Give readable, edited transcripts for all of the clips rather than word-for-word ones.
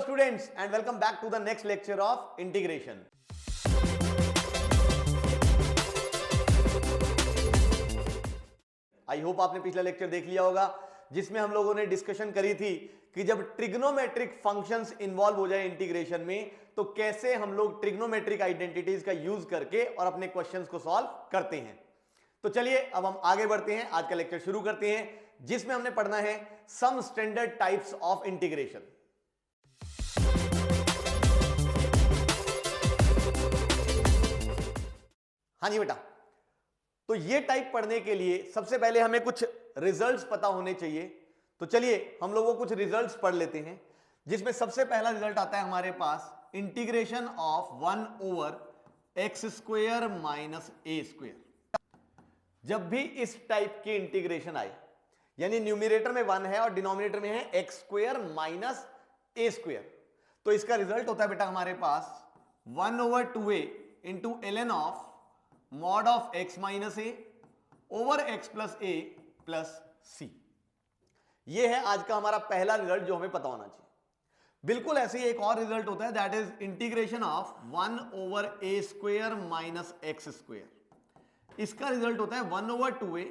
students and welcome back to the next lecture of integration. I hope आपने पिछला lecture देख लिया होगा जिसमें हम लोगों ने डिस्कशन करी थी कि जब ट्रिग्नोमेट्रिक फंक्शंस इन्वॉल्व हो जाए इंटीग्रेशन में तो कैसे हम लोग ट्रिग्नोमेट्रिक आइडेंटिटीज का यूज करके और अपने क्वेश्चंस को सॉल्व करते हैं। तो चलिए अब हम आगे बढ़ते हैं, आज का लेक्चर शुरू करते हैं जिसमें हमने पढ़ना है some standard types of integration. हाँ जी बेटा, तो ये टाइप पढ़ने के लिए सबसे पहले हमें कुछ रिजल्ट्स पता होने चाहिए। तो चलिए हम लोगों को कुछ रिजल्ट्स पढ़ लेते हैं जिसमें सबसे पहला रिजल्ट आता है हमारे पास integration of 1/x² minus a²। जब भी इस टाइप की इंटीग्रेशन आए यानी न्यूमरेटर में 1 है और डिनोमिनेटर में है x² माइनस a², तो इसका रिजल्ट होता है बेटा हमारे पास 1/2a into ln of mod of x minus a over x plus a plus c। यह है आज का हमारा पहला रिजल्ट जो हमें पता होना चाहिए। बिल्कुल ऐसे ही एक और रिजल्ट होता है that is integration of 1/a² minus x²। इसका रिजल्ट होता है 1/2a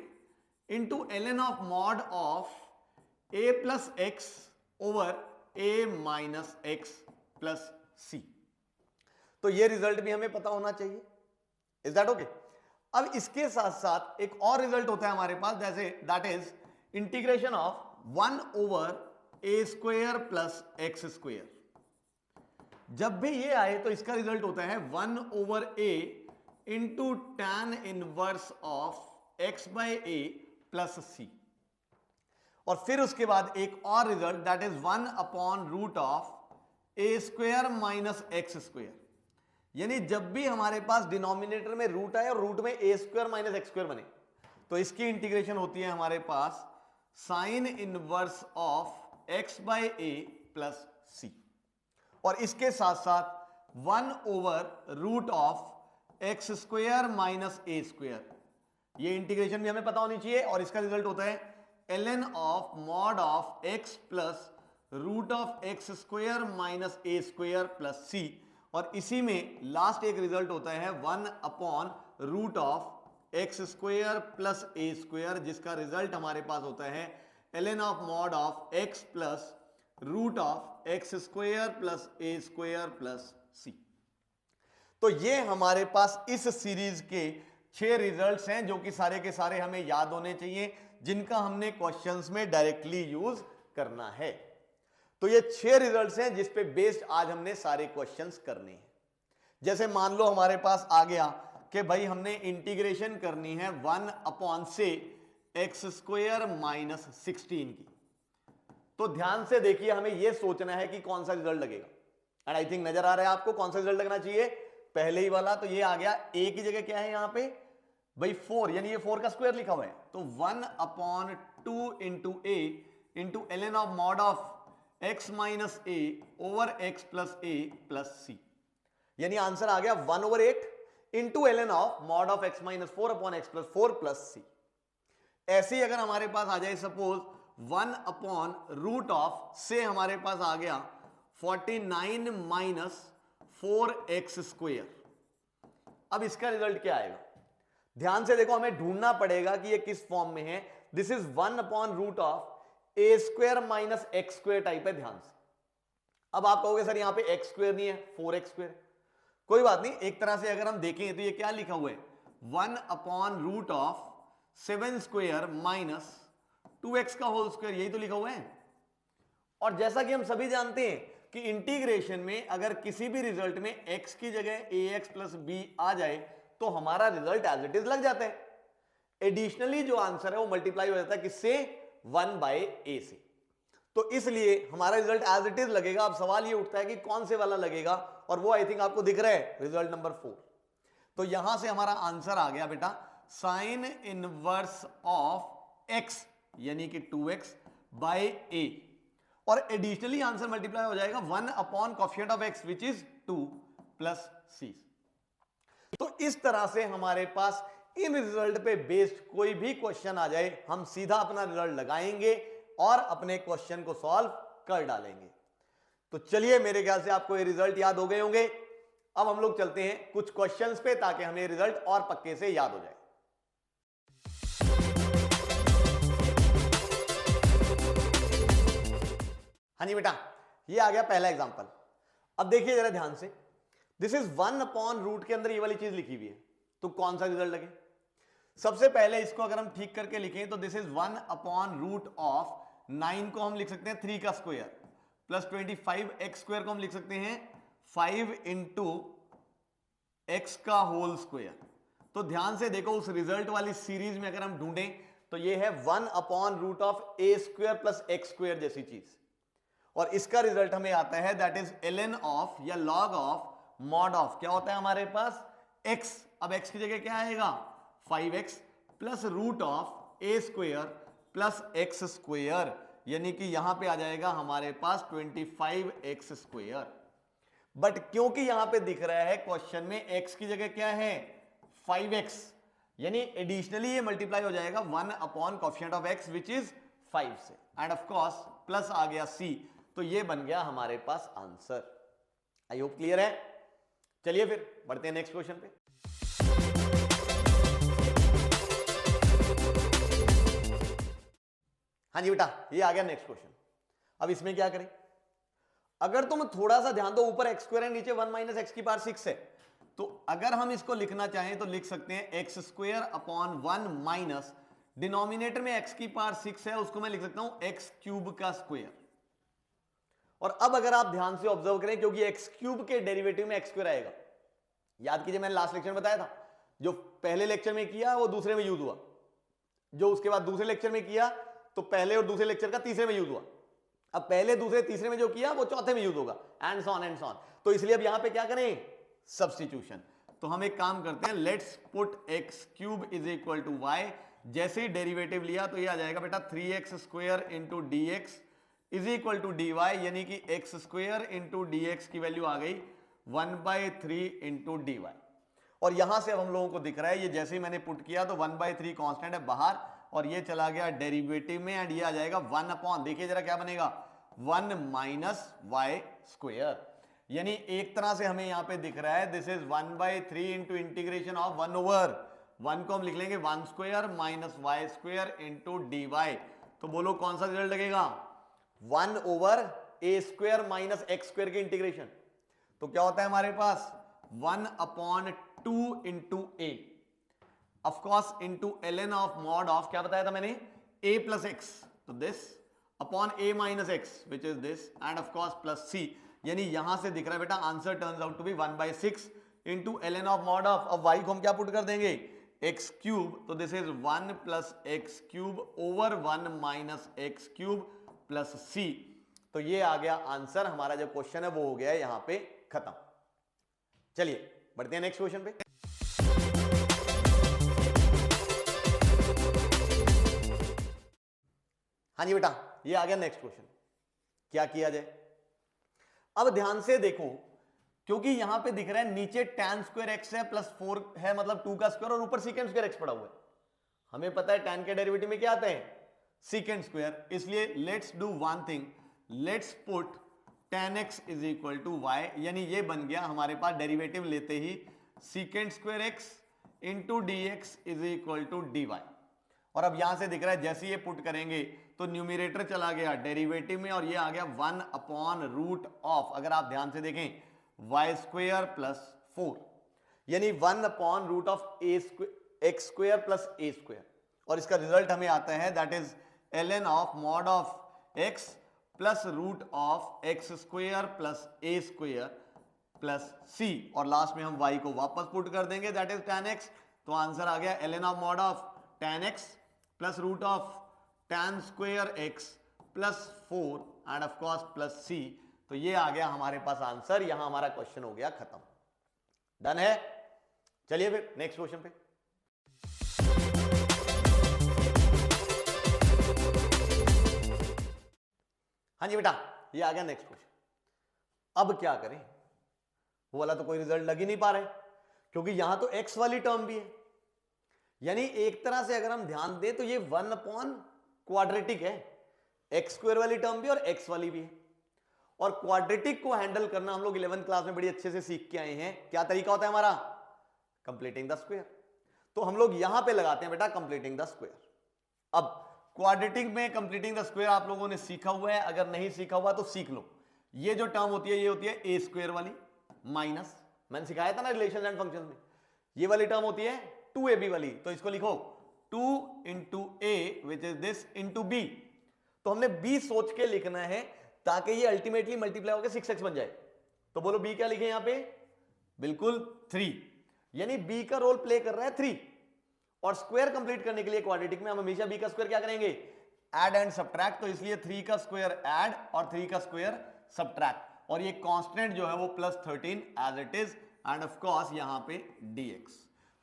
into ln of mod of a plus x over a minus x plus c। तो यह रिजल्ट भी हमें पता होना चाहिए। Is that okay? अब इसके साथ साथ एक और रिजल्ट होता है हमारे पास जैसे that is integration of 1/a² plus x²। जब भी ये आए तो इसका रिजल्ट होता है 1/a into tan inverse of x by a plus c। और फिर उसके बाद एक और रिजल्ट दैट इज 1/रूट ऑफ a² माइनस x²। यानी जब भी हमारे पास डिनोमिनेटर में रूट आए और रूट में a² माइनस x² बने तो इसकी इंटीग्रेशन होती है हमारे पास sine inverse of x by a plus c। और इसके साथ साथ 1/रूट ऑफ x² माइनस a²। ये इंटीग्रेशन भी हमें पता होनी चाहिए और इसका रिजल्ट होता है ln of mod of x plus root of x² minus a² plus c। और इसी में लास्ट एक रिजल्ट होता है 1/रूट ऑफ x² प्लस a² जिसका रिजल्ट हमारे पास होता है ln of mod of x plus root of x² plus a² plus c। तो ये हमारे पास इस सीरीज के 6 रिजल्ट्स हैं जो कि सारे के सारे हमें याद होने चाहिए, जिनका हमने क्वेश्चंस में डायरेक्टली यूज करना है। तो ये 6 रिजल्ट्स हैं जिस पे बेस्ड आज हमने सारे क्वेश्चंस करने हैं। जैसे मान लो हमारे पास आ गया कि भाई हमने इंटीग्रेशन करनी है 1/से x² माइनस 16 की। तो ध्यान से देखिए, हमें यह सोचना है कि कौन सा रिजल्ट लगेगा। एंड आई थिंक नजर आ रहा है आपको कौन सा रिजल्ट लगना चाहिए, पहले ही वाला। तो ये आ गया a की जगह क्या है यहां पे भाई 4, यानी ये 4 का स्क्वायर लिखा हुआ है। तो 1/2 into a into ln of mod of x minus a over x plus a plus c। यानी आंसर आ गया 1/8 into ln of mod of x minus 4 upon x plus 4 plus c। ऐसे ही अगर हमारे पास आ जाए सपोज 1/रूट ऑफ से हमारे पास आ गया 49 माइनस 4x²। अब इसका रिजल्ट क्या आएगा, ध्यान से देखो, हमें ढूंढना पड़ेगा कि ये किस फॉर्म में है। दिस इज 1/रूट of a² minus x² type है, ध्यान से। अब आप कहोगे सर यहां पे x² नहीं है, 4x²। कोई बात नहीं, एक तरह से अगर हम देखें तो ये क्या लिखा हुआ है 1/रूट ऑफ 7² माइनस 2x का होल स्क्वायर, यही तो लिखा हुआ है। और जैसा कि हम सभी जानते हैं कि इंटीग्रेशन में अगर किसी भी रिजल्ट में x की जगह ax प्लस b आ जाए तो हमारा रिजल्ट एज इट इज लग जाता है। एडिशनली जो आंसर है वो मल्टीप्लाई हो जाता है किससे, 1/a से। तो इसलिए हमारा रिजल्ट एज इट इज लगेगा। अब सवाल ये उठता है कि कौन से वाला लगेगा, और वो आई थिंक आपको दिख रहा है रिजल्ट नंबर 4। तो यहां से हमारा आंसर आ गया बेटा साइन इनवर्स ऑफ x यानी कि 2x बाय a। और एडिशनली आंसर मल्टीप्लाई हो जाएगा 1/कोएफिशिएंट of x which is 2 plus c। तो इस तरह से हमारे पास इन रिजल्ट पे बेस्ड कोई भी क्वेश्चन आ जाए हम सीधा अपना रिजल्ट लगाएंगे और अपने क्वेश्चन को सॉल्व कर डालेंगे। तो चलिए, मेरे ख्याल से आपको ये रिजल्ट याद हो गए होंगे। अब हम लोग चलते हैं कुछ क्वेश्चंस पे ताकि हमें रिजल्ट और पक्के से याद हो जाए। हाँ जी बेटा, ये आ गया पहला एग्जांपल। अब देखिए जरा ध्यान से, दिस इज 1/रूट के अंदर ये वाली चीज लिखी हुई है, तो कौन सा रिजल्ट लगे? सबसे पहले इसको अगर हम ठीक करके लिखें तो दिस इज 1/रूट ऑफ 9 को हम लिख सकते हैं 3 का स्क्वायर, प्लस 25x स्क्वायर को हम लिख सकते हैं 5 इंटू एक्स का होल स्क्वायर। तो ध्यान से देखो, उस रिजल्ट वाली सीरीज में अगर हम ढूंढें तो ये है 1/रूट of a square plus x square जैसी चीज, और इसका रिजल्ट हमें आता है दैट इज ln ऑफ या log ऑफ मॉड ऑफ क्या होता है हमारे पास x। अब x की जगह क्या आएगा 5x plus root of a square plus x square, यानी कि यहां पे आ जाएगा हमारे पास 25x स्क्वायर। बट क्योंकि यहां पे दिख रहा है क्वेश्चन में x की जगह क्या है 5x, यानी एडिशनली ये मल्टीप्लाई हो जाएगा 1/कोएफिशिएंट ऑफ x विच इज 5 से, एंड ऑफ कोर्स प्लस आ गया c, तो ये बन गया हमारे पास आंसर। आई होप क्लियर है। चलिए फिर बढ़ते हैं नेक्स्ट क्वेश्चन पे। हाँ जी बेटा, ये आ गया नेक्स्ट क्वेश्चन। अब इसमें क्या करें? अगर तुम थोड़ा सा ध्यान दो, ऊपर एक्स स्क्वायर है, नीचे 1 माइनस एक्स की पावर 6 है, तो अगर हम इसको लिखना चाहें तो लिख सकते हैं x square upon 1 minus denominator में एक्स की पावर 6 है, उसको मैं लिख सकता हूं एक्स क्यूब का स्क्वायर। और अब अगर आप ध्यान से ऑब्जर्व करें, क्योंकि एक्स क्यूब के डेरिवेटिव में एक्स स्क्वायर आएगा, याद कीजिए मैंने लास्ट लेक्चर में बताया था, जो पहले लेक्चर में किया वो दूसरे में यूज हुआ, जो उसके बाद दूसरे लेक्चर में किया तो पहले और दूसरे लेक्चर का तीसरे में यूज हुआ, अब पहले दूसरे तीसरे में जो किया वो चौथे में यूज होगा, एंड सॉन एंड सॉन। तो इसलिए अब यहां पे क्या करें, सब्स्टिट्यूशन। तो हम एक काम करते हैं, let's put X cube is equal to Y. जैसे ही डेरिवेटिव लिया तो ये आ जाएगा बेटा 3x square into D x is equal to D Y, यानी कि X square into D X की वैल्यू आ गई 1/3 इंटू डी वाई। और यहां से अब हम लोगों को दिख रहा है, ये जैसे ही मैंने पुट किया तो 1/3 कांस्टेंट है बाहर, और ये चला गया डेरिवेटिव में, एंड ये आ जाएगा 1 अपॉन, देखिए जरा क्या बनेगा 1 माइनस वाई स्क्वायर। यानी एक तरह से हमें यहां पे दिख रहा है this is 1/3 into integration of 1/1 को हम लिख लेंगे 1 square minus Y square into D Y. तो बोलो कौन सा रिजल्ट लगेगा, 1/a square minus X square के इंटीग्रेशन। तो क्या होता है हमारे पास 1/2 into a of course into ln of mod of क्या बताया था मैंने a प्लस एक्स, तो this upon a minus X which is this, and of course plus c। यानी यहां से दिख रहा है बेटा answer turns out to be 1/6 into ln of mod of. अब y को हम क्या पुट कर देंगे एक्स क्यूब, तो this is 1 plus X cube over 1 minus X cube plus c। तो ये आ गया आंसर, हमारा जो क्वेश्चन है वो हो गया है यहां पे खत्म। चलिए बढ़ते हैं नेक्स्ट क्वेश्चन पे। हाँ जी बेटा, ये आ गया नेक्स्ट क्वेश्चन। क्या किया जाए? अब ध्यान से देखो, क्योंकि यहां पे दिख रहा है नीचे tan स्क्वायर एक्स है प्लस 4 है, मतलब 2 का स्क्वायर, और ऊपर सीकेंड स्क्वायर एक्स पड़ा हुआ है। हमें पता है tan के डेरिवेटिव में क्या आता है सीकेंड स्क्वायर, इसलिए let's do one thing, let's put tan x is equal to y, यानी ये बन गया हमारे पास डेरिवेटिव लेते ही secant square x into D x is equal to D y. और अब यहां से दिख रहा है जैसे ये पुट करेंगे तो न्यूमरेटर चला गया डेरिवेटिव में, और ये आ गया 1/रूट ऑफ, अगर आप ध्यान से देखें वाई स्क्वायर प्लस 4, यानी 1/रूट ऑफ x square plus a square. और इसका रिजल्ट हमें आता है that is ln of mod of x plus root of x square plus a square plus c, और लास्ट में हम y को वापस पुट कर देंगे दैट इज tan x। तो आंसर आ गया ln of mod of tan x plus root of tan square x plus 4 and of course plus c। तो ये आ गया हमारे पास आंसर, यहां हमारा क्वेश्चन हो गया खत्म। डन है। चलिए फिर नेक्स्ट क्वेश्चन पे। हाँ जी बेटा, ये आ गया नेक्स्ट क्वेश्चन। अब क्या करें, वो वाला तो कोई रिजल्ट लग ही नहीं पा रहा है, क्योंकि यहां तो x वाली टर्म भी है, यानी एक तरह से अगर हम ध्यान दें तो ये 1/क्वाड्रेटिक है, एक्स स्क्वायर वाली टर्म भी और x वाली भी है। और क्वाड्रेटिक को हैंडल करना हम लोग 11th क्लास में बड़ी अच्छे से सीख के आए हैं। क्या तरीका होता है हमारा? Completing the square. तो हम लोग यहां पे लगाते हैं बेटा कंप्लीटिंग द स्क्वायर। अब क्वाड्रेटिक में कंप्लीटिंग द स्क्वायर आप लोगों ने सीखा हुआ है, अगर नहीं सीखा हुआ तो सीख लो। ये जो टर्म होती है ये होती है ए स्क्वायर वाली माइनस, मैंने सिखाया था ना रिलेशन एंड फंक्शन में, ये वाली टर्म होती है 2ab वाली, तो इसको लिखो 2 into A which is this into B. तो हमने b सोच के लिखना है ताकि ये अल्टीमेटली मल्टीप्लाई होकर 6x बन जाए। तो बोलो b क्या लिखे यहां पे? बिल्कुल 3, यानी b का रोल प्ले कर रहा है 3। और स्क्वायर कंप्लीट करने के लिए क्वाड्रेटिक में हम हमेशा b का स्क्वायर क्या करेंगे? Add and subtract. तो इसलिए 3 का स्क्वायर ऐड और 3 का स्क्वायर सब्ट्रैक्ट, और ये कांस्टेंट जो है वो +13 as it is, and of course यहां पे dx।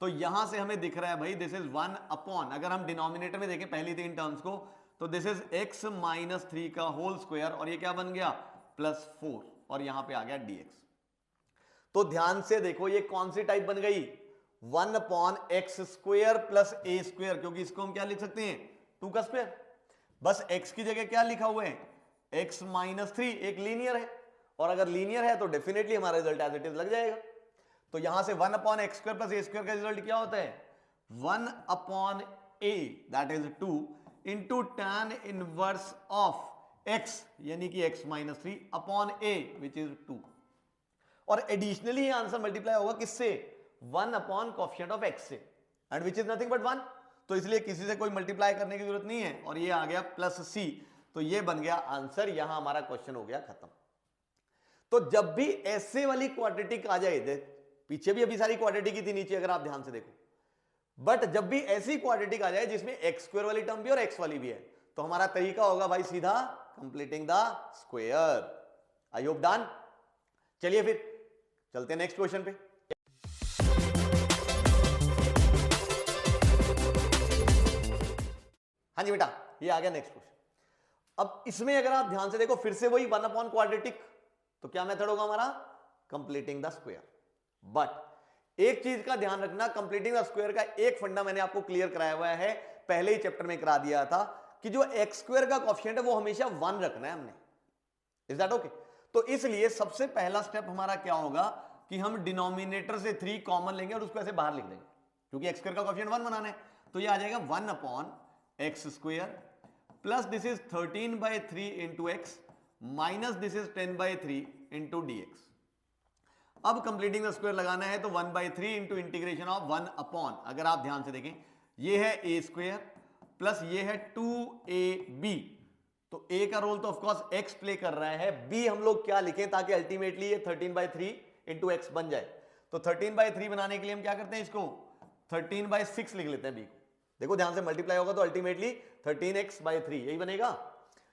तो यहां से हमें दिख रहा है भाई दिस इज 1 अपॉन, अगर हम डिनोमिनेटर में देखें पहली 3 टर्म्स को, तो दिस इज x माइनस 3 का होल स्क्वायर, और ये क्या बन गया? +4, और यहां पे आ गया dx। तो ध्यान से देखो ये कौन सी टाइप बन गई? 1 upon X square plus a square, क्योंकि इसको हम क्या लिख सकते हैं? 2 का स्क्वायर। बस x की जगह क्या लिखा हुआ है? x माइनस 3, एक लीनियर है, और अगर लीनियर है तो डेफिनेटली हमारा रिजल्ट एज इट इज लग जाएगा। तो यहां से 1 upon X square plus a square का रिजल्ट क्या होता है? 1 upon a that is 2 into tan inverse of x, यानी कि x minus 3 upon a which is 2। और एडिशनली ये आंसर मल्टीप्लाई होगा किससे? 1 अपॉन कोएफिशिएंट ऑफ x से, and which is nothing but 1। तो इसलिए किसी से कोई मल्टीप्लाई करने की जरूरत नहीं है, और ये आ गया +c। तो ये बन गया आंसर, यहां हमारा क्वेश्चन हो गया खत्म। तो जब भी ऐसे वाली क्वाड्रेटिक आ जाए, पीछे भी अभी सारी क्वाड्रेटिक ही थी नीचे अगर आप ध्यान से देखो, बट जब भी ऐसी क्वाड्रेटिक आ जाए जिसमें एक्स स्क्वायर वाली टर्म भी और एक्स वाली भी है, तो हमारा तरीका होगा भाई सीधा completing the square. I hope done. चलिए फिर चलते हैं नेक्स्ट क्वेश्चन पे। हाँ जी बेटा, ये आ गया नेक्स्ट क्वेश्चन। अब इसमें अगर आप ध्यान से देखो फिर से वही 1 अपॉन क्वाड्रेटिक, तो क्या मेथड होगा हमारा? Completing the square. बट एक चीज का ध्यान रखना, कंप्लीटिंग द स्क्वायर का एक फंडा मैंने आपको क्लियर कराया हुआ है, पहले ही चैप्टर में करा दिया था, कि जो एक्स स्क्वायर का कोएफिशिएंट है वो हमेशा 1 रखना है हमने। Is that okay? तो इसलिए सबसे पहला स्टेप हमारा क्या होगा कि हम डिनोमिनेटर से 3 कॉमन लेंगे और उसको ऐसे बाहर लिख देंगे, क्योंकि एक्स स्क्वायर का कोएफिशिएंट 1 बनाना है। तो ये आ जाएगा 1 upon X square plus this is 13/3 into x minus this is 10/3 into dx। अब कंप्लीटिंग द स्क्वायर लगाना है तो 1/3 इंटू इंटीग्रेशन ऑफ 1 अपॉन, अगर आप ध्यान से देखें ये है ए स्क्वायर प्लस ये है 2ab। तो a का रोल तो ऑफकोर्स x प्ले कर रहा है, b हम लोग क्या लिखें ताकि अल्टीमेटली ये 13/3 इंटू एक्स बन जाए। तो 13/3 बनाने के लिए हम क्या करते हैं, इसको 13/6 लिख लेते हैं b को। देखो ध्यान से मल्टीप्लाई होगा तो अल्टीमेटली 13x/3 यही बनेगा,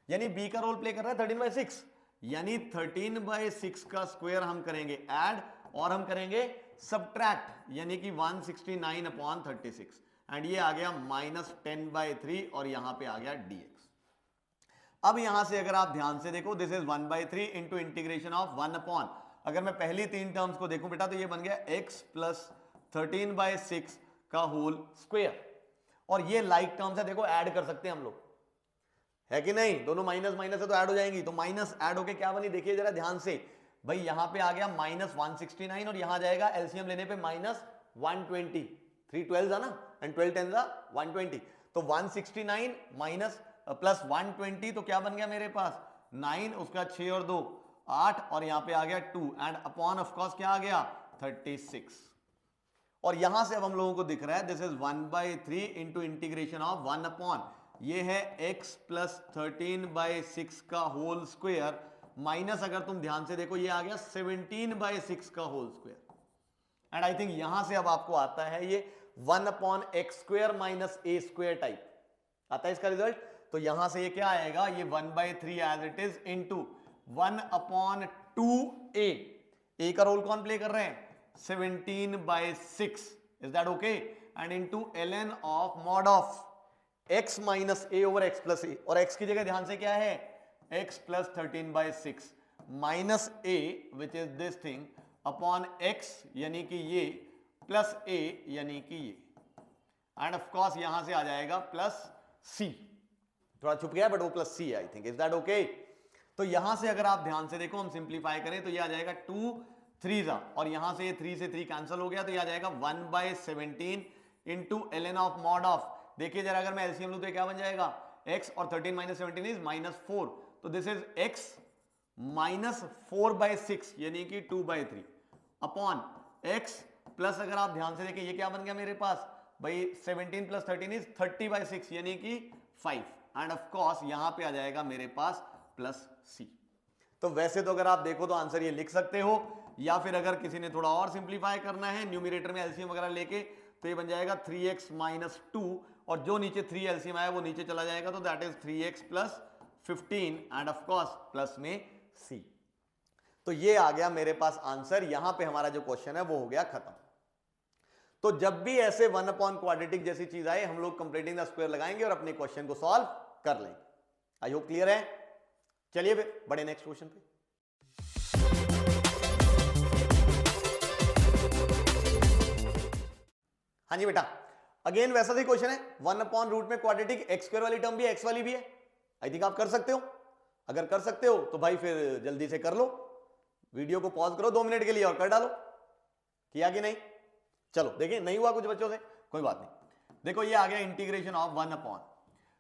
यानी b का रोल प्ले कर रहा है 13/6, यानी 13/6 का स्क्वायर हम करेंगे ऐड और हम करेंगे सब्ट्रैक्ट, यानी कि 169/36, एंड ये आ गया -10/3 और यहां पे आ गया dx। अब यहां से अगर आप ध्यान से देखो this is 1/3 into integration of 1 upon, अगर मैं पहली 3 टर्म्स को देखूं बेटा तो ये बन गया x प्लस 13/6 का होल स्क्वायर, और ये लाइक टर्म्स है, देखो ऐड कर सकते हैं हम लोग, है कि नहीं? दोनों माइनस माइनस है तो ऐड हो जाएंगी, तो माइनस ऐड होके क्या बनी देखिए जरा ध्यान से भाई, यहां पे आ गया -169 और यहां जाएगा एलसीएम लेने पे -120, 3 12 है ना, एंड 12 10 120, तो 169 माइनस प्लस 120 तो क्या बन गया मेरे पास 9, उसका 6 और 2 8, और यहां पे आ गया 2 एंड अपॉन ऑफ कोर्स क्या आ गया 36। और यहां से अब हम लोगों को दिख रहा है this is 1/3 into integration of 1 upon, ये है x प्लस 13/6 का होल स्क्वायर माइनस, अगर तुम ध्यान से देखो ये आ गया 17/6 का whole square, and I think यहां से अब आपको आता है ये 1 upon X square minus A square type आता है इसका रिजल्ट। तो यहां से ये क्या आएगा, ये 1/3 as it is into 1 upon 2a, a का रोल कौन प्ले कर रहे हैं 17/6, is that okay, and into ln of mod of x minus a over x plus a, और x की जगह ध्यान से क्या है x plus 13/6 minus a which is this thing upon x यानी कि ये प्लस a यानी कि ये, एंड ऑफ कोर्स यहां से आ जाएगा प्लस c, थोड़ा छुप गया बट वो प्लस c है I think, is that okay? तो यहां से अगर आप ध्यान से देखो, हम सिंप्लीफाई करें तो ये आ जाएगा 2 3 जा, और यहां से ये 3 से 3 कैंसिल हो गया, तो ये आ जाएगा 1/17 into ln of mod of. देखिए जरा, अगर मैं एलसीएम लूं तो क्या बन जाएगा, x और 13 माइनस 17 इज -4, तो दिस इज x माइनस 4/6 यानी कि 2/3 अपॉन x प्लस, अगर आप ध्यान से देखें ये क्या बन गया मेरे पास भाई, 17 प्लस 13 इज 30/6 यानी कि 5, एंड ऑफ कोर्स यहां पे आ जाएगा मेरे पास प्लस c। तो वैसे तो अगर आप देखो तो आंसर ये लिख सकते हो, या फिर अगर किसी ने थोड़ा और सिंप्लीफाई करना है न्यूमरेटर में एलसीएम वगैरह लेके, तो ये बन जाएगा 3x माइनस 2, और जो नीचे 3 एलसीएम आया वो नीचे चला जाएगा, तो that is 3x plus 15 and of course plus में c। तो ये आ गया मेरे पास आंसर। यहां पे हमारा जो क्वेश्चन है वो हो गया खत्म। तो जब भी ऐसे 1 अपॉन क्वाड्रेटिक जैसी चीज आए, हम लोग कंप्लीटिंग द स्क्वायर लगाएंगे और अपने क्वेश्चन को सॉल्व कर लेंगे। आई होप क्लियर है। चलिए फिर बढ़े नेक्स्ट क्वेश्चन पे। हाँ जी बेटा, अगेन वैसा ही क्वेश्चन है, 1 अपॉन रूट में क्वाड्रेटिक, एक्स स्क्वायर वाली टर्म भी है, एक्स वाली भी है। आई थिंक आप कर सकते हो। अगर कर सकते हो तो भाई फिर जल्दी से कर लो, वीडियो को पॉज करो 2 मिनट के लिए और कर डालो। किया कि नहीं? चलो देखिए, नहीं हुआ कुछ बच्चों से, कोई बात नहीं। देखो ये आ गया integration of 1 upon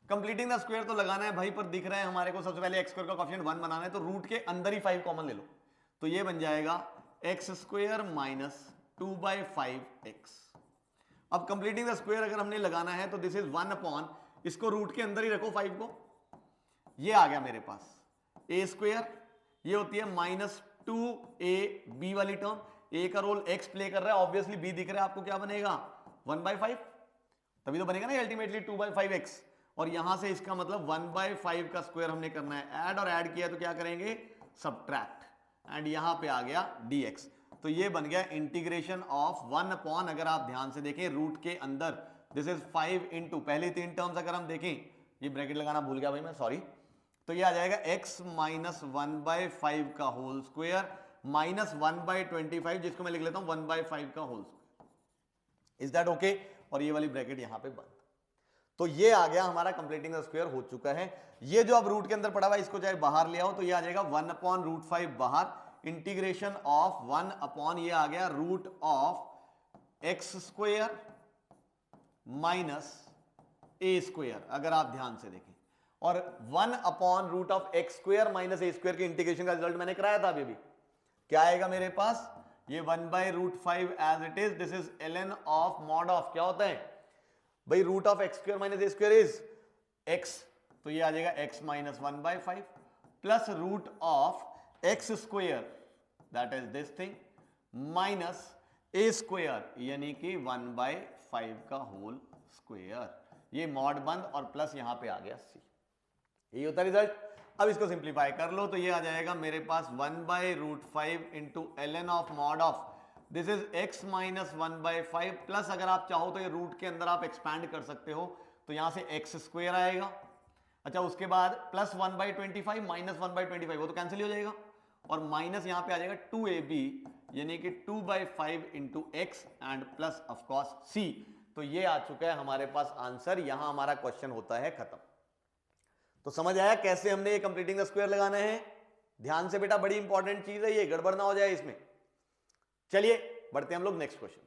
completing the square तो लगाना है भाई, पर दिख रहा है हमारे को सबसे पहले एक्स स्क्वायर का कोएफिशिएंट 1 बनाना है, तो रूट के अंदर ही 5 कॉमन ले लो, तो ये बन जाएगा एक्स स्क्वायर माइनस 2/5x। अब कंप्लीटिंग द स्क्वायर अगर हमने लगाना है तो दिस इज 1 अपॉन, इसको रूट के अंदर ही रखो 5 को, ये आ गया मेरे पास ए स्क्वायर, ये होती है माइनस 2ab वाली टर्म, ए का रोल x प्ले कर रहा है, ऑब्वियसली b दिख रहा है आपको, क्या बनेगा 1/5, तभी तो बनेगा ना अल्टीमेटली 2/5x, और यहां से इसका मतलब 1/5 का स्क्वायर हमने करना है ऐड, और ऐड किया तो क्या करेंगे सब्ट्रैक्ट, एंड यहां पे आ गया dx। तो ये बन गया इंटीग्रेशन ऑफ 1 अपॉन, अगर आप ध्यान से देखें रूट के अंदर, दिस इज 5 इंटू पहली 3 टर्म्स अगर हम देखें, ये ब्रैकेट लगाना भूल गया भाई मैं, सॉरी, तो ये आ जाएगा x माइनस 1/5 का होल स्क्वायर माइनस 1/25, जिसको मैं लिख लेता हूं 1/5 का whole square. Is that okay? और ये वाली ब्रैकेट यहां पे बंद। तो ये आ गया हमारा कंप्लीटिंग द स्क्वायर हो चुका है। ये जो अब रूट के अंदर पड़ा हुआ है इसको चाहे बाहर ले आओ, तो ये आ जाएगा 1 अपॉन रूट 5 बाहर, इंटीग्रेशन ऑफ 1 अपॉन, ये आ गया root of x square minus A square, अगर आप ध्यान से देखें, और 1 upon root of x square minus A square के इंटीग्रेशन का रिजल्ट मैंने कराया था अभी। क्या आएगा मेरे पास, ये 1/√5 as it is, this is ln of mod of, क्या होता है भाई, root of x square minus A square is x, तो ये आ जाएगा x minus 1/5 plus root of x square that is this thing minus A square यानी कि 1/5 का होल स्क्वायर, ये मॉड बंद और प्लस यहां पे आ गया c, यही होता है रिजल्ट। अब इसको सिंप्लीफाई कर लो, तो ये आ जाएगा मेरे पास 1/√5 into ln of mod of, this is x minus 1/5 plus, अगर आप चाहो तो ये रूट के अंदर आप एक्सपैंड कर सकते हो, तो यहां से एक्स स्क्वायर आएगा, अच्छा उसके बाद प्लस 1/25 माइनस 1/25 वो तो कैंसिल हो जाएगा, और माइनस यहां पे आ जाएगा 2ab यानी कि 2/5 into x and plus of course c। तो ये आ चुका है हमारे पास आंसर, यहां हमारा क्वेश्चन होता है खत्म। तो समझ आया कैसे हमने ये कंप्लीटिंग द स्क्वायर लगाना है? ध्यान से बेटा, बड़ी इंपॉर्टेंट चीज है ये, गड़बड़ ना हो जाए इसमें। चलिए बढ़ते हैं हम लोग नेक्स्ट क्वेश्चन पे।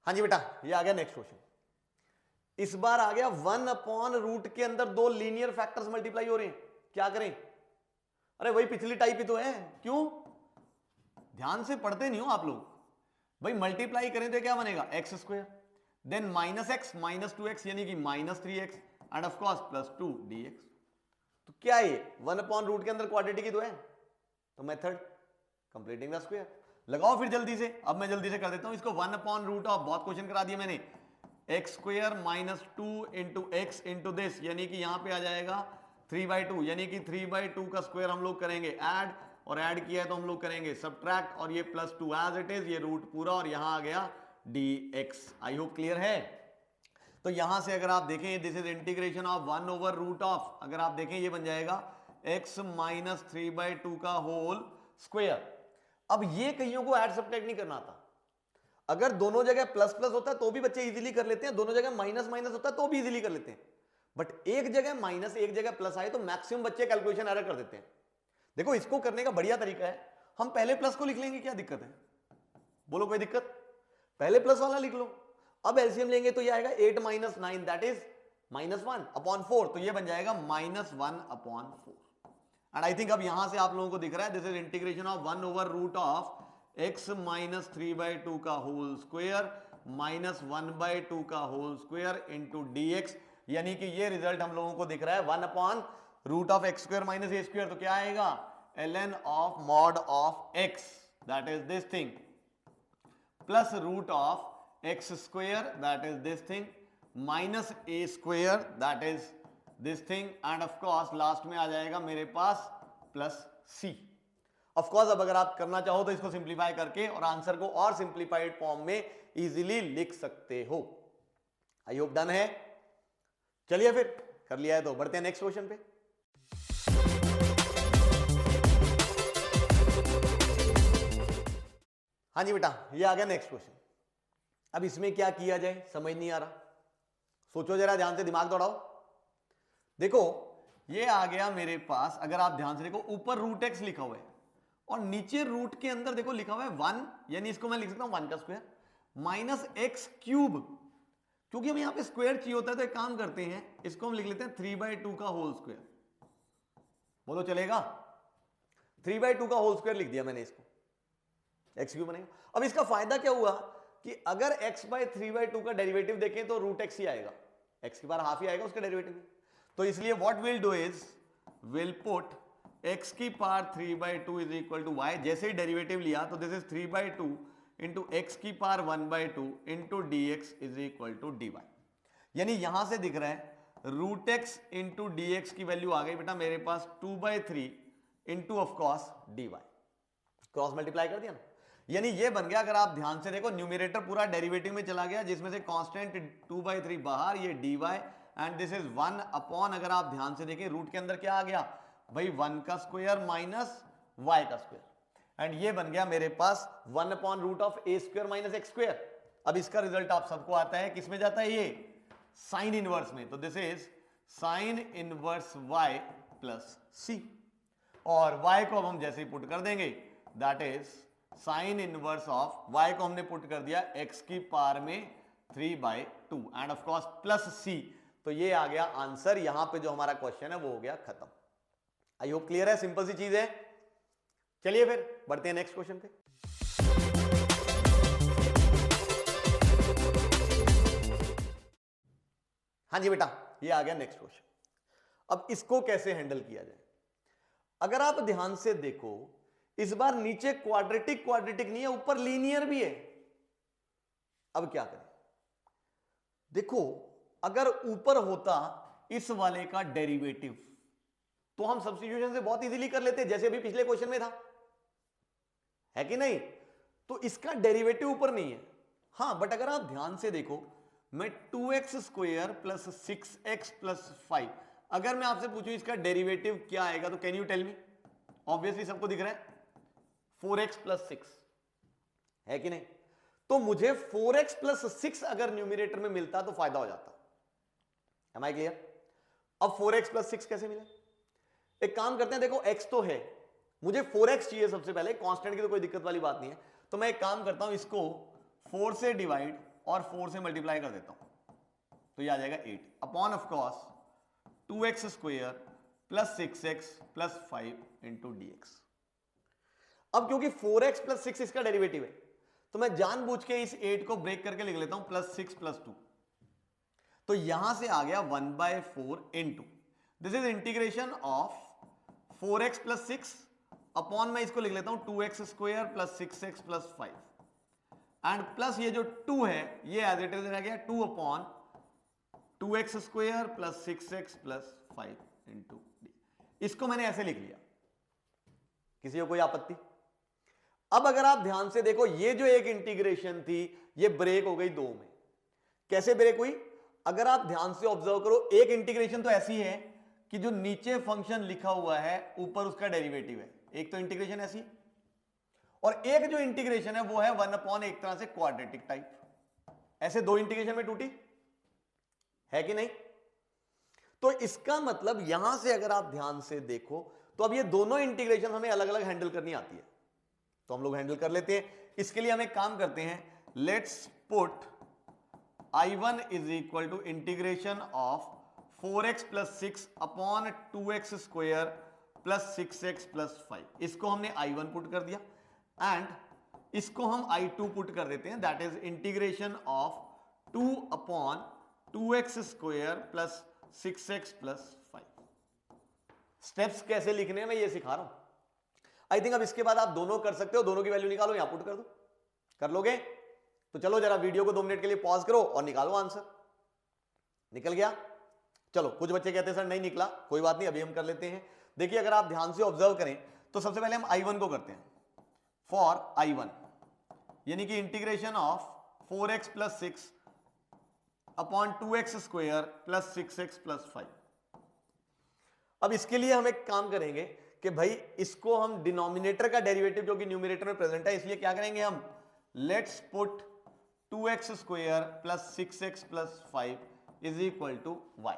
हाँ जी बेटा, ये आ गया नेक्स्ट क्वेश्चन। इस बार आ गया 1 अपॉन रूट के अंदर 2 लीनियर फैक्टर्स मल्टीप्लाई हो रहे हैं, क्या करें? अरे वही पिछली टाइप ही तो है, क्यों ध्यान से पढ़ते नहीं हो आप लोग भाई? मल्टीप्लाई करें तो क्या बनेगा X square, then minus X minus 2x यानी कि minus 3x and of course plus 2 dx। तो क्या है 1 अपॉन रूट के अंदर क्वाड्रेटिक ही तो है, तो मेथड कंप्लीटिंग द स्क्वायर लगाओ फिर जल्दी से। अब मैं जल्दी से कर देता हूं इसको, 1 अपॉन रूट ऑफ, बहुत क्वेश्चन करा दिया मैंने, x square minus 2 into x into this, यानी कि यहां पे आ जाएगा 3/2, यानी कि 3/2 का स्क्वायर हम लोग करेंगे ऐड, और ऐड किया है तो हम लोग करेंगे सब्ट्रैक्ट, और ये प्लस 2 एज इट इज, ये रूट पूरा, और यहां आ गया dx। आई होप क्लियर है। तो यहां से अगर आप देखें, this is integration of 1 over root of, अगर आप देखें ये बन जाएगा x माइनस 3/2 का होल स्क्वायर। अब ये कईयों को ऐड सब्ट्रैक्ट नहीं करना था, अगर दोनों जगह प्लस प्लस होता है तो भी बच्चे इजीली कर लेते हैं, दोनों जगह माइनस माइनस होता है तो भी इजीली कर लेते हैं, बट एक जगह माइनस एक जगह प्लस आए तो मैक्सिमम बच्चे कैलकुलेशन एरर कर देते हैं। देखो इसको करने का बढ़िया तरीका है, हम पहले प्लस को लिख लेंगे, क्या दिक्कत है, बोलो कोई दिक्कत, पहले प्लस वाला लिख लो। अब एलसीएम लेंगे तो ये आएगा 8 माइनस 9 दैट इज -1 अपॉन 4, तो ये बन जाएगा -1 अपॉन 4। एंड आई थिंक अब यहां से आप लोगों को दिख रहा है this is integration of 1 over root of x minus 3/2 का होल स्क्वायर माइनस 1/2 का होल स्क्वायर इंटू dx, यानी कि ये रिजल्ट हम लोगों को दिख रहा है 1 upon root of x square minus A square, तो क्या आएगा ln of mod of x that is this thing plus root of x square that is this thing minus A square that is this thing, and of course last में आ जाएगा मेरे पास plus C. Of course अब अगर आप करना चाहो तो इसको सिंप्लीफाई करके और आंसर को और सिंप्लीफाइड फॉर्म में इजीली लिख सकते हो। आई होप डन है, चलिए फिर कर लिया है तो बढ़ते हैं नेक्स्ट क्वेश्चन पे। हाँ जी बेटा, ये आ गया नेक्स्ट क्वेश्चन। अब इसमें क्या किया जाए समझ नहीं आ रहा, सोचो जरा ध्यान से, दिमाग दौड़ाओ। देखो ये आ गया मेरे पास, अगर आप ध्यान से देखो ऊपर रूट एक्स लिखा हुआ है और नीचे रूट के अंदर देखो लिखा हुआ है 1, यानी इसको मैं लिख सकता हूं 1 का स्क्वायर माइनस एक्स क्यूब, क्योंकि हमें यहां पे स्क्वायर चाहिए होता है तो एक काम करते हैं इसको हम लिख लेते हैं 3/2 का होल स्क्वायर, बोलो चलेगा, 3/2 का होल स्क्वायर लिख दिया मैंने, इसको एक्स क्यूब बनेगा। अब इसका फायदा क्या हुआ कि अगर x बाय 3/2 का डेरिवेटिव देखें तो रूट एक्स ही आएगा, x की बार हाफ ही आएगा उसका डेरिवेटिव, तो इसलिए what will do is will put x की power 3/2 is equal to y, जैसे ही डेरिवेटिव लिया तो दिस इज 3/2 इंटू एक्स की power 1/2 into dx is equal to dy, यानी यहां से दिख रहा है रूट एक्स इंटू dx की वैल्यू आ गई बेटा मेरे पास 2/3 into of course dy, cross multiply कर दिया ना, यानी ये बन गया। अगर आप ध्यान से देखो न्यूमरेटर पूरा डेरिवेटिव में चला गया जिसमें से कांस्टेंट 2/3 बाहर, ये dy and this is 1 upon, अगर आप ध्यान से देखें रूट के अंदर क्या आ गया भाई 1 का स्क्वायर माइनस y का स्क्वायर, एंड ये बन गया मेरे पास 1 upon root of A square minus X square. अब इसका रिजल्ट आप सबको आता है, किसमें जाता है ये साइन इनवर्स में, तो this is sine inverse y plus c, और y को अब हम जैसे ही पुट कर देंगे that is sine inverse of y को हमने पुट कर दिया x की पावर में 3/2 and of course plus c, तो ये आ गया आंसर। यहां पे जो हमारा क्वेश्चन है वो हो गया खत्म। आई होप क्लियर है, सिंपल सी चीज है। चलिए फिर बढ़ते हैं नेक्स्ट क्वेश्चन पे। हाँ जी बेटा, ये आ गया नेक्स्ट क्वेश्चन। अब इसको कैसे हैंडल किया जाए, अगर आप ध्यान से देखो इस बार नीचे क्वाड्रेटिक नहीं है, ऊपर लीनियर भी है। अब क्या करें, देखो अगर ऊपर होता इस वाले का डेरिवेटिव तो हम सब्स्टिट्यूशन से बहुत इजीली कर लेते, जैसे अभी पिछले क्वेश्चन में था, है कि नहीं। तो इसका डेरिवेटिव ऊपर नहीं है, हां बट अगर आप ध्यान से देखो मैं 2x square plus 6x plus 5, अगर मैं आपसे पूछूं इसका डेरिवेटिव क्या आएगा तो can you tell me, obviously सबको दिख रहा है 4x प्लस 6, है कि नहीं। तो मुझे 4x प्लस 6 अगर न्यूमरेटर में मिलता तो फायदा हो जाता। Am I clear. अब 4x प्लस 6 कैसे मिले, एक काम करते हैं, देखो x तो है, मुझे 4x चाहिए सबसे पहले, कांस्टेंट की तो कोई दिक्कत वाली बात नहीं है, तो मैं एक काम करता हूं इसको 4 से डिवाइड और 4 से मल्टीप्लाई कर देता हूं, तो ये आ जाएगा 8 upon of course 2x square plus 6x plus 5 into dx। अब क्योंकि 4x प्लस 6 इसका डेरिवेटिव है तो मैं जानबूझ के इस 8 को ब्रेक करके लिख लेता हूं प्लस 6 प्लस 2, तो यहां से आ गया 1/4 into this is integration of 4x plus 6 upon, मैं इसको लिख लेता हूं 2x square plus 6x plus 5 and plus ये जो 2 है ये एज इट इज रह गया 2 upon 2x square plus 6x plus 5 into D. इसको मैंने ऐसे लिख लिया, किसी को कोई आपत्ति। अब अगर आप ध्यान से देखो ये जो एक इंटीग्रेशन थी ये ब्रेक हो गई दो में, कैसे ब्रेक हुई, अगर आप ध्यान से ऑब्जर्व करो, एक इंटीग्रेशन तो ऐसी है कि जो नीचे फंक्शन लिखा हुआ है ऊपर उसका डेरिवेटिव है, एक तो इंटीग्रेशन ऐसी, और एक जो इंटीग्रेशन है वो है 1/, एक तरह से क्वाड्रेटिक टाइप। ऐसे दो इंटीग्रेशन में टूटी है कि नहीं? तो इसका मतलब यहां से अगर आप ध्यान से देखो तो अब ये दोनों इंटीग्रेशन हमें अलग अलग हैंडल करनी आती है, तो हम लोग हैंडल कर लेते हैं। इसके लिए हम एक काम करते हैं, let's put I1 is equal to integration of 4x plus 6 upon 2x square plus 6x plus 5। इसको हमने I1 पुट कर दिया एंड इसको हम I2 पुट कर देते हैं, that is integration of 2 upon 2x square plus 6x plus 5। Steps कैसे लिखने हैं मैं ये सिखा रहा हूं। आई थिंक अब इसके बाद आप दोनों कर सकते हो, दोनों की वैल्यू निकालो, यहां पुट कर दो। कर लोगे? तो चलो जरा वीडियो को 2 मिनट के लिए पॉज करो और निकालो आंसर। निकल गया? चलो, कुछ बच्चे कहते हैं सर नहीं निकला, कोई बात नहीं, अभी हम कर लेते हैं। देखिए अगर आप ध्यान से ऑब्जर्व करें तो सबसे पहले हम I1 को करते हैं। फॉर I1 यानी कि integration of 4x plus 6 upon 2x square plus 6x plus 5। अब इसके लिए हम एक काम करेंगे कि भाई इसको हम डिनोमिनेटर का डेरिवेटिव जो कि न्यूमरेटर में प्रेजेंट है, इसलिए क्या करेंगे हम, let's put 2x square plus 6x plus 5 is equal to y।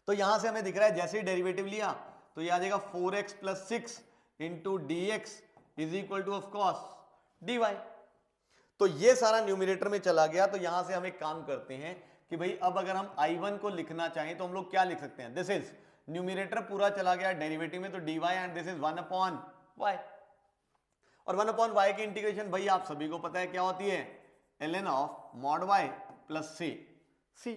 तो यहां से हमें दिख रहा है जैसे ही डेरिवेटिव लिया तो ये आ जाएगा 4x plus 6 into D x is equal to of course dy। तो ये सारा न्यूमरेटर में चला गया। तो यहां से हम एक काम करते हैं कि भाई अब अगर हम I1 को लिखना चाहें तो हम लोग क्या लिख सकते हैं, दिस इज न्यूमरेटर पूरा चला गया डेरिवेटिव में, तो dy and this is 1 upon y। और 1 अपॉन y की इंटीग्रेशन भाई आप सभी को पता है क्या होती है, ln of mod y plus c।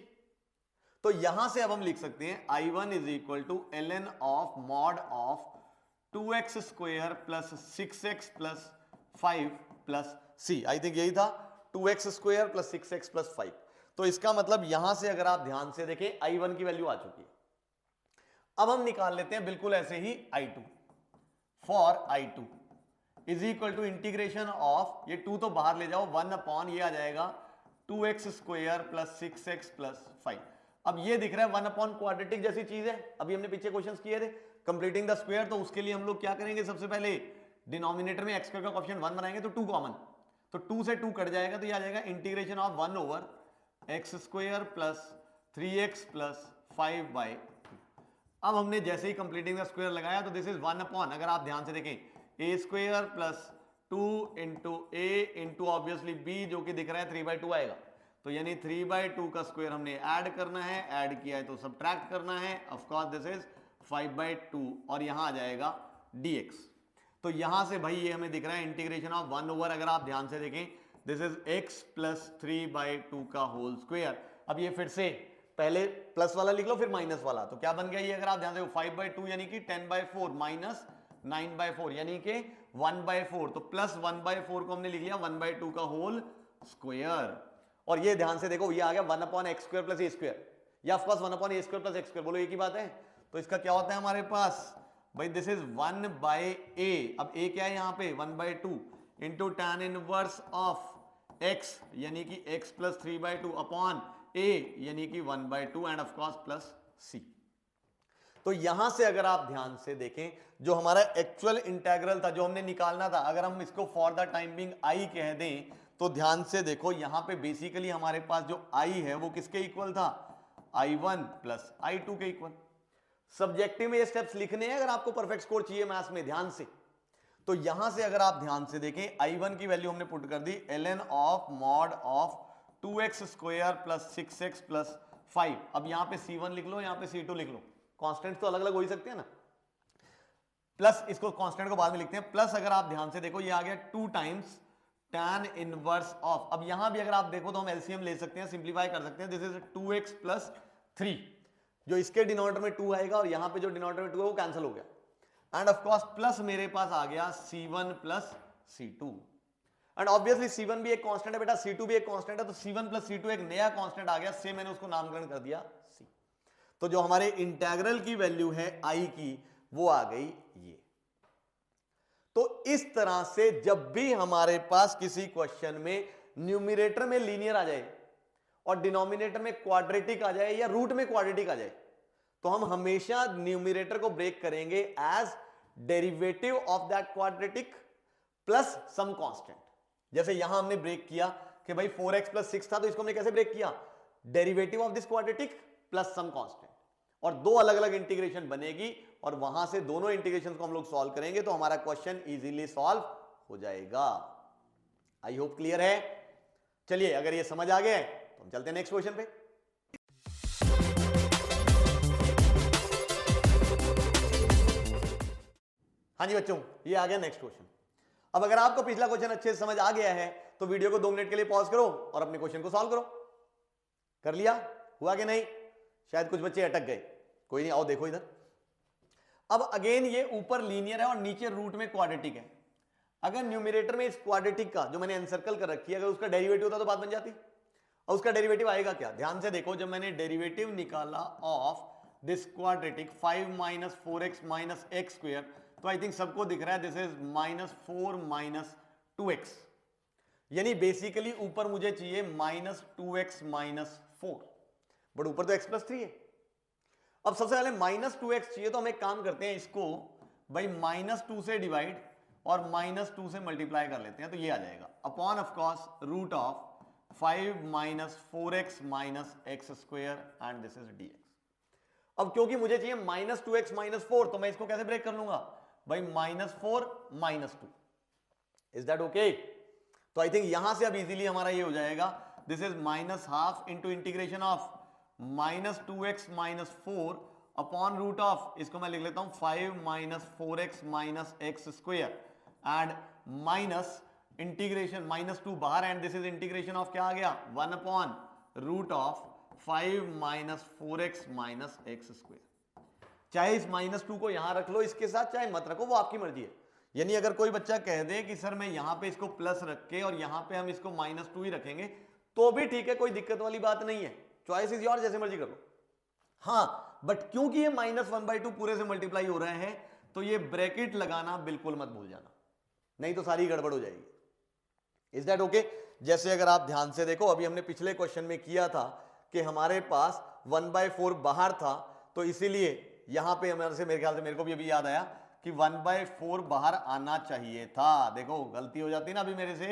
तो यहां से अब हम लिख सकते हैं I1 is equal to ln of mod of 2x square plus 6x plus 5 plus c। I think यही था, 2x square plus 6x plus 5। तो इसका मतलब यहां से अगर आप ध्यान से देखें I1 की वैल्यू आ चुकी है। अब हम निकाल लेते हैं बिल्कुल ऐसे ही I2। For I2 is equal to integration of, ये 2 तो बाहर ले जाओ, 1 अपॉन ये आ जाएगा 2x square plus 6x plus 5। अब ये दिख रहा है 1 अपॉन क्वाड्रेटिक जैसी चीज है, अभी हमने पीछे क्वेश्चंस किए थे कंप्लीटिंग द स्क्वायर। तो उसके लिए हम लोग क्या करेंगे, सबसे पहले डिनोमिनेटर में x स्क्वायर का कोएफिशिएंट 1 बनाएंगे, तो 2 कॉमन, तो 2 से 2 कट जाएगा, तो ये आ जाएगा integration of 1 over x square plus 3x plus 5 by. अब हमने जैसे ही कंप्लीटिंग द स्क्वायर लगाया तो दिस इज 1 अपॉन, अगर आप ध्यान से देखें, a square plus 2 into a into obviously b जो कि दिख रहा है 3/2 आएगा। तो यानी 3/2 का स्क्वायर हमने ऐड करना है, ऐड किया है तो सब्ट्रैक्ट करना है, ऑफ कोर्स दिस इज 5/2 और यहां आ जाएगा dx। तो यहां से भाई ये हमें दिख रहा है इंटीग्रेशन ऑफ 1 ओवर, अगर आप ध्यान से देखें दिस इज x प्लस 3/2 का होल स्क्वायर। अब ये फिर से पहले प्लस वाला लिख लो फिर माइनस वाला, तो क्या बन गया ये, अगर आप ध्यान से 5/2 यानी कि 10/4 माइनस 9/4 यानी कि 1/4। तो प्लस 1/4 को हमने लिख लिया 1/2 का होल स्क्वायर। और ये ध्यान से देखो ये आ गया 1 upon X square plus a square, या of course 1 upon A square plus x square, बोलो एक ही बात है। तो इसका क्या होता है हमारे पास भाई, दिस इज 1/a। अब a क्या है यहाँ पे 1/2 into tan inverse of x यानी कि x प्लस 3/2 अपॉन a यानी कि 1/2 and of course plus c। तो यहां से अगर आप ध्यान से देखें जो हमारा एक्चुअल इंटीग्रल था जो हमने निकालना था, अगर हम इसको for the time being i कह दें तो ध्यान से देखो यहां पे बेसिकली हमारे पास जो i है वो किसके इक्वल था, I1 प्लस I2 के इक्वल। सब्जेक्टिव में ये स्टेप्स लिखने हैं अगर आपको परफेक्ट स्कोर चाहिए मैथ्स में, ध्यान से। तो यहां से अगर आप ध्यान से देखें I1 की वैल्यू हमने पुट कर दी ln of mod of 2x square plus 6x plus 5। अब यहां पे C1 लिख लो, यहां पे C2 लिख लो, कांस्टेंट्स तो अलग अलग हो ही सकते हैं ना, प्लस इसको कांस्टेंट को बाद में लिखते हैं, प्लस अगर आप ध्यान से देखो ये आ गया 2 टाइम्स tan इनवर्स ऑफ। अब यहां भी अगर आप देखो तो हम एलसीएम ले सकते हैं, सिंप्लीफाई कर सकते हैं, दिस इज 2x प्लस 3, जो इसके डिनोमिनेटर में 2 आएगा और यहां पे जो डिनोमिनेटर में 2 है वो कैंसिल हो गया, एंड ऑफ कोर्स प्लस मेरे पास आ गया C1 plus C2। And obviously C1 भी एक कांस्टेंट है बेटा, C2 भी एक कांस्टेंट है, तो C1 प्लस C2 एक नया कांस्टेंट आ गया, से मैंने उसको नामकरण कर दिया C। तो जो हमारे इंटीग्रल की वैल्यू है I की वो आ गई ये। तो इस तरह से जब भी हमारे पास किसी क्वेश्चन में न्यूमरेटर में लीनियर आ जाए और डिनोमिनेटर में क्वाड्रेटिक आ जाए या रूट में क्वाड्रेटिक आ जाए, तो हम हमेशा न्यूमरेटर को ब्रेक करेंगे as derivative of that quadratic plus some constant. जैसे यहां हमने ब्रेक किया कि भाई 4x प्लस 6 था, तो इसको हमने कैसे ब्रेक किया, derivative of this quadratic plus some constant, और दो अलग अलग इंटीग्रेशन बनेगी और वहां से दोनों इंटीग्रेशन को हम लोग सॉल्व करेंगे तो हमारा क्वेश्चन इजीली सॉल्व हो जाएगा। आई होप क्लियर है। चलिए अगर ये समझ आ गया है तो हम चलते हैं नेक्स्ट क्वेश्चन पे। हाँ जी बच्चों, ये आ गया नेक्स्ट क्वेश्चन। अब अगर आपको पिछला क्वेश्चन अच्छे से समझ आ गया है तो वीडियो को 2 मिनट के लिए पॉज करो और अपने क्वेश्चन को सॉल्व करो। कर लिया? हुआ कि नहीं? शायद कुछ बच्चे अटक गए, कोई नहीं, आओ देखो इधर। अब अगेन ये ऊपर लीनियर है और नीचे रूट में क्वाड्रेटिक है। अगर न्यूमरेटर में इस क्वाड्रेटिक का जो मैंने एनसर्कल कर रखी है अगर उसका डेरिवेटिव होता तो बात बन जाती। और उसका डेरिवेटिव आएगा क्या, ध्यान से देखो। जब मैंने डेरिवेटिव निकाला of this quadratic 5 minus 4x minus X square, तो आई थिंक सबको दिख रहा है दिस इज -4 माइनस 2x, यानी बेसिकली ऊपर मुझे चाहिए -2x माइनस 4, बट ऊपर तो x प्लस 3 है। अब सबसे पहले -2x चाहिए तो हम एक काम करते हैं, इसको भाई -2 से डिवाइड और -2 से मल्टीप्लाई कर लेते हैं, तो ये आ जाएगा upon of course root of 5 minus 4x minus X square and this is dx। अब क्योंकि मुझे चाहिए -2x माइनस 4, तो मैं इसको कैसे ब्रेक कर लूंगा भाई, -4 माइनस 2। Is that okay? तो आई थिंक यहां से अब इजीली हमारा ये हो जाएगा, this is -12 into integration of -2x minus 4 upon root of, इसको मैं लिख लेता हूं 5 minus 4x minus X square and minus integration -2 बाहर and this is integration of क्या आ गया 1 upon root of 5 minus 4x minus X square. चाहे इस -2 को यहां रख लो इसके साथ, चाहे मत रखो, वो आपकी मर्जी है। यानी अगर कोई बच्चा कह दे कि सर मैं यहां पे इसको प्लस रख के और यहां पे हम इसको -2 ही रखेंगे तो भी ठीक है, कोई दिक्कत वाली बात नहीं है। चॉइस इज योर, जैसे मर्जी कर लो। हाँ, बट क्योंकि ये -1/2 पूरे से मल्टीप्लाई हो रहे हैं तो ये ब्रैकेट लगाना बिल्कुल मत भूल जाना, नहीं तो सारी गड़बड़ हो जाएगी। Is that okay? जैसे अगर आप ध्यान से देखो, अभी हमने पिछले क्वेश्चन में किया था कि हमारे पास 1/4 बाहर था, तो इसीलिए यहां पे मेरे ख्याल से मेरे को भी अभी याद आया कि 1/4 बाहर आना चाहिए था। देखो गलती हो जाती ना अभी मेरे से।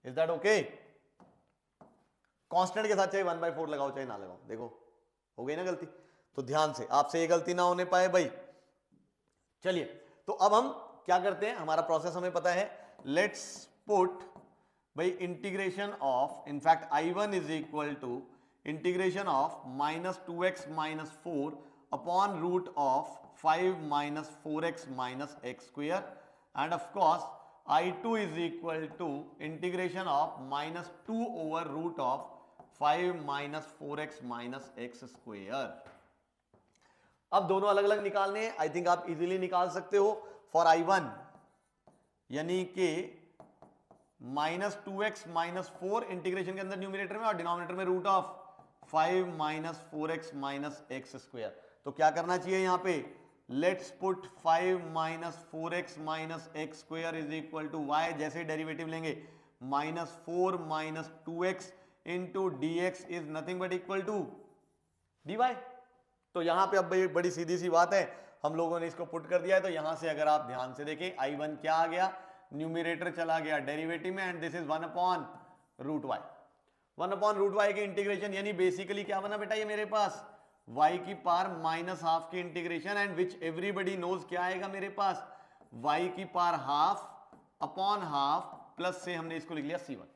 Is that okay? कांस्टेंट के साथ चाहे 1/4 लगाओ चाहे ना लगाओ, देखो हो गई ना गलती। तो ध्यान से, आपसे ये गलती ना होने पाए भाई। चलिए, तो अब हम क्या करते हैं, हमारा प्रोसेस हमें पता है। लेट्स पुट भाई integration of, in fact I1 is equal to integration of -2x minus 4 upon root of 5 minus 4x minus X square and of course I2 is equal to integration of -2 over root of 5 minus 4x minus X square. अब दोनों अलग अलग निकालने हैं, I think आप easily निकाल सकते हो। फॉर I1 यानी कि -2x माइनस 4 इंटीग्रेशन के अंदर न्यूमरेटर में और डिनोमिनेटर में root of 5 minus 4x minus X square. तो क्या करना चाहिए यहां पे, let's put 5 minus 4x minus X square is equal to y, जैसे डेरिवेटिव लेंगे -4 minus 2x into dx is nothing but equal to dy। तो यहां पे अब बड़ी सीधी सी बात है, हम लोगों ने इसको पुट कर दिया है। तो यहां से अगर आप ध्यान से देखें, I1 क्या आ गया, न्यूमरेटर चला गया डेरिवेटिव में and this is 1 upon root Y. 1 upon root Y के इंटीग्रेशन, यानी बेसिकली क्या बना बेटा, ये मेरे पास y की पावर -12 की integration and which everybody knows क्या आएगा मेरे पास, y की power half upon half plus से हमने इसको लिख लिया c1।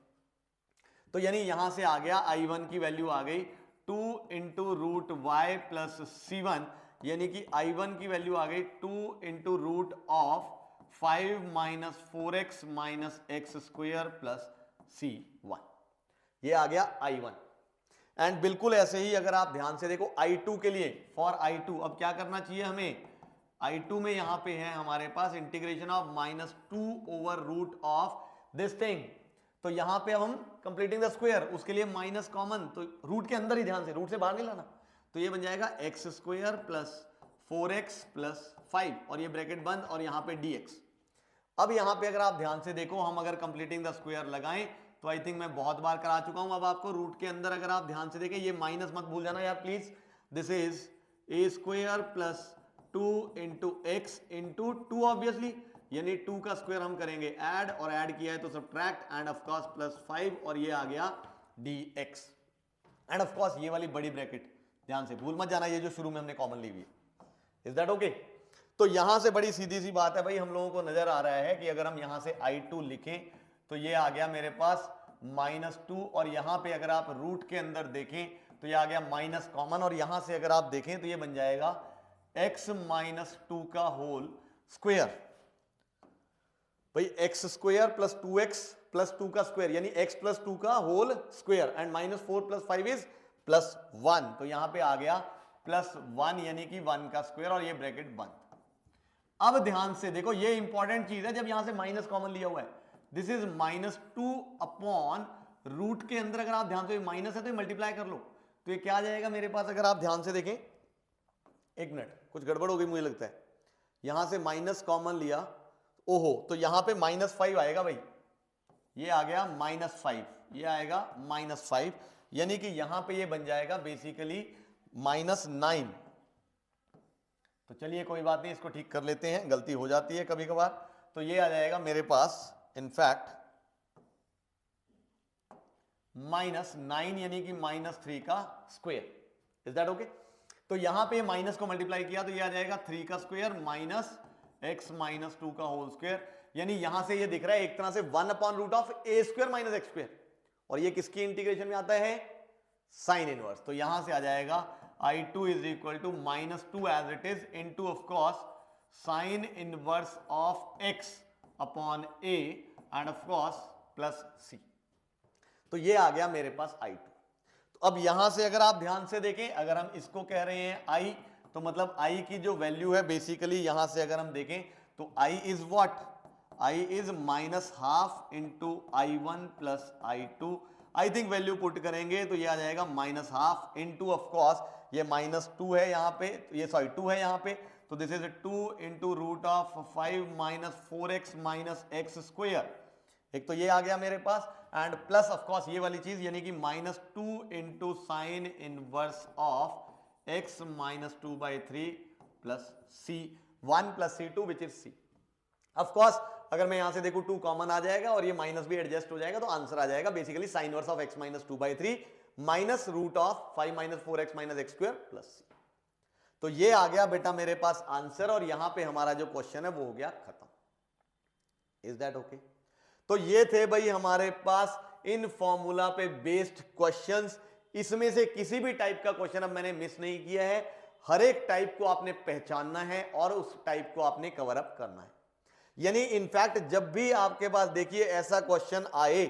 तो यानी यहां से आ गया I1 की वैल्यू आ गई 2 into root Y plus c1, यानी कि I1 की वैल्यू आ गई 2 into root of 5 minus 4x minus X square plus c1। ये आ गया I1। एंड बिल्कुल ऐसे ही अगर आप ध्यान से देखो I2 के लिए, फॉर I2 अब क्या करना चाहिए हमें, I2 में यहां पे है हमारे पास integration of -2 over root of this thing. तो यहां पे अब हम कंप्लीटिंग द स्क्वायर, उसके लिए माइनस कॉमन, तो रूट के अंदर ही, ध्यान से रूट से बाहर नहीं लाना। तो ये बन जाएगा x square plus 4x plus 5 और ये ब्रैकेट बंद और यहां पे dx। अब यहां पे अगर आप ध्यान से देखो, हम अगर कंप्लीटिंग द स्क्वायर लगाएं तो आई थिंक मैं बहुत बार करा चुका हूं। अब आपको रूट के अंदर अगर आप ध्यान से देखें, ये माइनस मत भूल जाना यार please. This is a square plus 2 into x into 2 obviously, यानी 2 का स्क्वायर हम करेंगे ऐड, और ऐड किया है तो subtract, and of course plus 5, और ये आ गया dx। एंड ऑफ कोर्स ये वाली बड़ी ब्रैकेट ध्यान से भूल मत जाना, ये जो शुरू में हमने कॉमन ली हुई है। Is that okay? तो यहां से बड़ी सीधी सी बात है भाई, हम लोगों को नजर आ रहा है कि अगर हम यहां से I2 लिखें तो ये आ गया मेरे पास -2, और यहां पे अगर आप रूट के अंदर देखें तो ये आ गया माइनस कॉमन, और यहां से अगर आप देखें तो ये बन जाएगा x - 2 का होल स्क्वायर। भाई x square plus 2x plus 2 का स्क्वायर यानी x प्लस 2 का होल स्क्वायर, एंड -4 + 5 इज +1, तो यहां पे आ गया +1 यानी कि 1 का स्क्वायर, और ये ब्रैकेट बंद। अब ध्यान से देखो, ये इंपॉर्टेंट चीज है, जब यहां से माइनस कॉमन लिया हुआ है, दिस इज -2 अपॉन रूट के अंदर, अगर आप ध्यान से माइनस है तो मल्टीप्लाई कर लो, तो ये क्या आ जाएगा मेरे पास, अगर आप ध्यान से देखें, एक मिनट कुछ गड़बड़ हो गई मुझे लगता है, यहां से माइनस कॉमन लिया, ओहो, तो यहां पे -5 आएगा भाई, ये आ गया -5, ये आएगा -5, यानी कि यहां पे ये बन जाएगा बेसिकली -9। तो चलिए कोई बात नहीं, इसको ठीक कर लेते हैं, गलती हो जाती है कभी कभार। तो ये आ जाएगा मेरे पास इनफैक्ट -9 यानी कि -3 का स्क्वायर। Is that okay? तो यहां पे माइनस को मल्टीप्लाई किया तो ये आ जाएगा 3 का स्क्वायर माइनस x - 2 का होल स्क्वायर, यानी यहां से ये दिख रहा है एक तरह से 1/√(a² - x²), और ये किसकी इंटीग्रेशन में आता है, साइन इनवर्स। तो यहां से आ जाएगा I2 is equal to -2 as it is into of course sine inverse of x upon a and of course plus c। तो ये आ गया मेरे पास I2। तो अब यहां से अगर आप ध्यान से देखें, अगर हम इसको कह रहे हैं I, तो मतलब I की जो वैल्यू है बेसिकली यहां से अगर हम देखें तो I is what, I is -½ into I1 plus I2। I think value put करेंगे तो ये आ जाएगा -½ इंटू ऑफ कोर्स ये -2 है यहाँ पे, ये सॉरी 2 है यहाँ पे, तो this is 2 into √5 - 4x - x²। एक तो ये आ गया मेरे पास, एंड प्लस ऑफ कोर्स ये वाली चीज यानी कि -2 into sine inverse of x - 2/3 plus c, 1 + c2 which is c। Of course अगर मैं यहां से देखूं 2 कॉमन आ जाएगा और ये माइनस भी एडजस्ट हो जाएगा, तो आंसर आ जाएगा basically sign inverse of x - 2/3 minus √5 - 4x - x² plus c। तो ये आ गया बेटा मेरे पास आंसर, और यहां पे हमारा जो क्वेश्चन है वो हो गया खत्म। Is that okay? तो ये थे भाई हमारे पास इन फॉर्मूला पे बेस्ड क्वेश्चंस। इसमें से किसी भी टाइप का क्वेश्चन अब मैंने मिस नहीं किया है, हर एक टाइप को आपने पहचानना है और उस टाइप को आपने कवर अप करना है। यानी इनफैक्ट जब भी आपके पास देखिए ऐसा क्वेश्चन आए,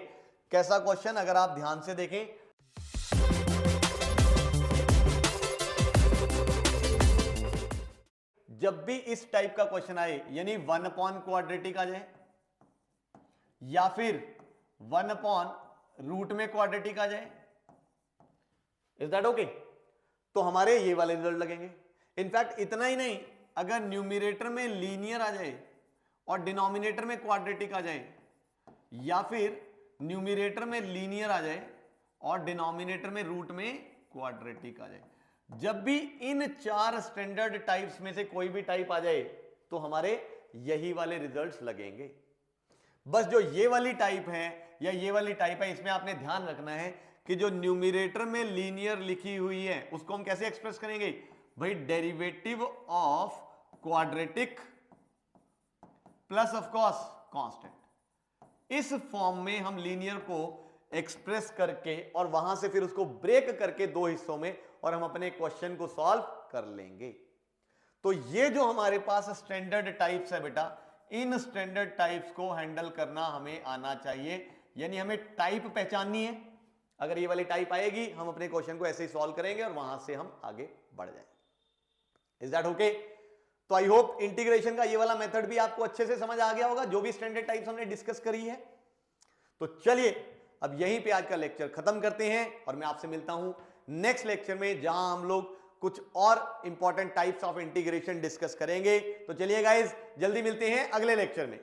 कैसा क्वेश्चन, अगर आप ध्यान से देखें, जब भी इस टाइप का क्वेश्चन आए, यानी 1/क्वाड्रेटिक आ जाए या फिर 1/रूट में क्वाड्रेटिक आ जाए, इज दैट ओके? तो हमारे ये वाले रिजल्ट लगेंगे। इनफैक्ट इतना ही नहीं, अगर न्यूमरेटर में लीनियर आ जाए और डिनोमिनेटर में क्वाड्रेटिक आ जाए, या फिर न्यूमरेटर में लीनियर आ जाए और डिनोमिनेटर में रूट में क्वाड्रेटिक आ जाए, जब भी इन 4 स्टैंडर्ड टाइप्स में से कोई भी टाइप आ जाए तो हमारे यही वाले रिजल्ट्स लगेंगे। बस जो ये वाली टाइप है या ये वाली टाइप है, इसमें आपने ध्यान रखना है कि जो न्यूमरेटर में लीनियर लिखी हुई है उसको हम कैसे एक्सप्रेस करेंगे भाई, derivative of quadratic plus of course constant. इस फॉर्म में हम लीनियर को एक्सप्रेस करके और वहां से फिर उसको ब्रेक करके 2 हिस्सों में और हम अपने क्वेश्चन को सॉल्व कर लेंगे। तो ये जो हमारे पास स्टैंडर्ड टाइप्स है बेटा, इन स्टैंडर्ड टाइप्स को हैंडल करना हमें आना चाहिए, यानी हमें टाइप पहचाननी है। अगर ये वाली टाइप आएगी हम अपने क्वेश्चन को ऐसे ही सॉल्व करेंगे और वहां से हम आगे बढ़ जाएंगे। Is that okay? तो आई होप इंटीग्रेशन का ये वाला मेथड भी आपको अच्छे से समझ आ गया होगा, जो भी स्टैंडर्ड टाइप्स हमने डिस्कस करी है। तो चलिए अब यहीं पे आज का लेक्चर खत्म करते हैं और मैं आपसे मिलता हूं नेक्स्ट लेक्चर में, जहां हम लोग कुछ और important types of integration discuss करेंगे। तो चलिए गाइस, जल्दी मिलते हैं अगले लेक्चर में।